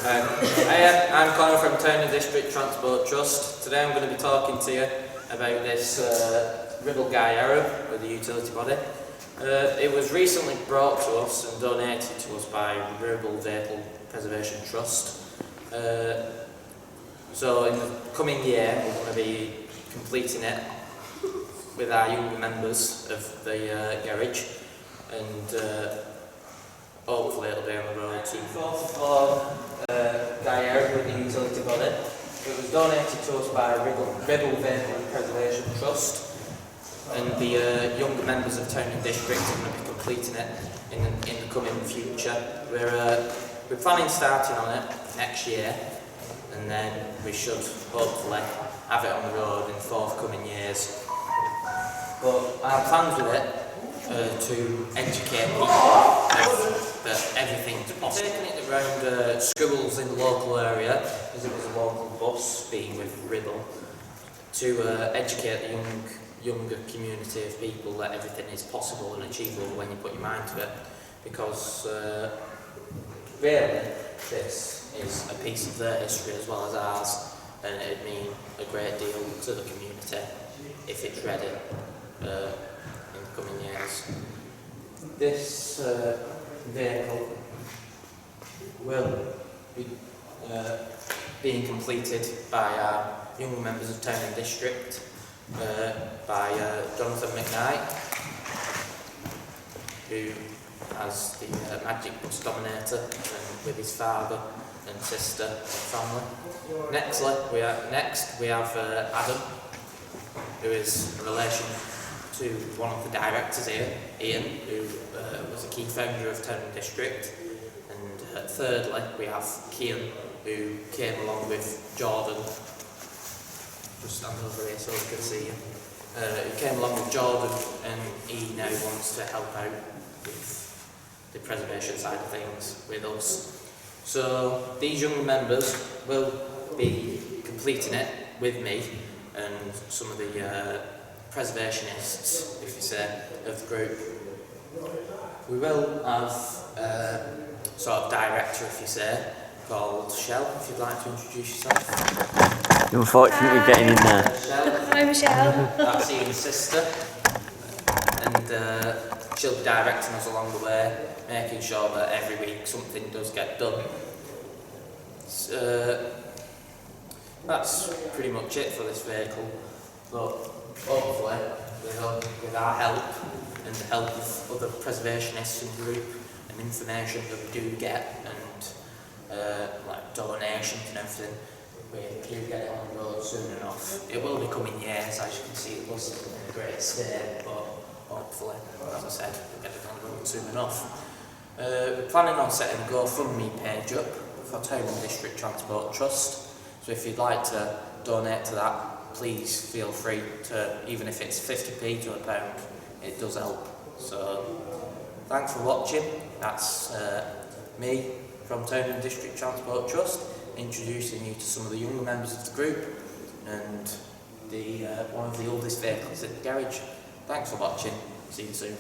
Hiya, I'm Connor from Town and District Transport Trust. Today I'm going to be talking to you about this Ribble Guy Arab with the utility body. It was recently brought to us and donated to us by Ribble Vehicle Preservation Trust. So in the coming year we're going to be completing it with our younger members of the garage, and hopefully it'll be on the road soon. Guy Arab with the utility body. It was donated to us by Ribble Vehicle Preservation Trust, and the younger members of Town and District are going to be completing it in the coming future. We're planning starting on it next year, and then we should hopefully have it on the road in forthcoming years. But our plans with it to educate people that everything's possible. Taking it around schools in the local area, as it was a local bus being with Ribble, to educate the younger community of people that everything is possible and achievable when you put your mind to it. Because really, this is a piece of their history as well as ours, and it'd mean a great deal to the community if it's ready in the coming years. This vehicle will be being completed by our young members of Town and District, by Jonathan McKnight, who has the Magic Bus Dominator, with his father and sister and family. Next we have Adam, who is a relation to one of the directors here, Ian, who was a key founder of Town and District. And thirdly, we have Kian, who came along with Jordan. Just stand over here so we can see you. Who came along with Jordan, and he now wants to help out with the preservation side of things with us. So these young members will be completing it with me and some of the preservationists, if you say, of the group. We will have a sort of director, if you say, called Shell, if you'd like to introduce yourself. You're unfortunately getting in there. Shell. Hi Michelle. That's Ian's sister, and she'll be directing us along the way, making sure that every week something does get done. That's pretty much it for this vehicle, but hopefully with our help and the help of other preservationists in the group and information that we do get, and like donations and everything, we do get it on the road soon enough. It will be coming years, as you can see. It wasn't in a great state, but hopefully, as I said, we'll get it on the road soon enough. We're planning on setting a GoFundMe page up for Town and District Transport Trust, so if you'd like to donate to that, please feel free to, even if it's 50p to £1, it does help. So thanks for watching. That's me from Town and District Transport Trust, introducing you to some of the younger members of the group and one of the oldest vehicles in the garage. Thanks for watching. See you soon.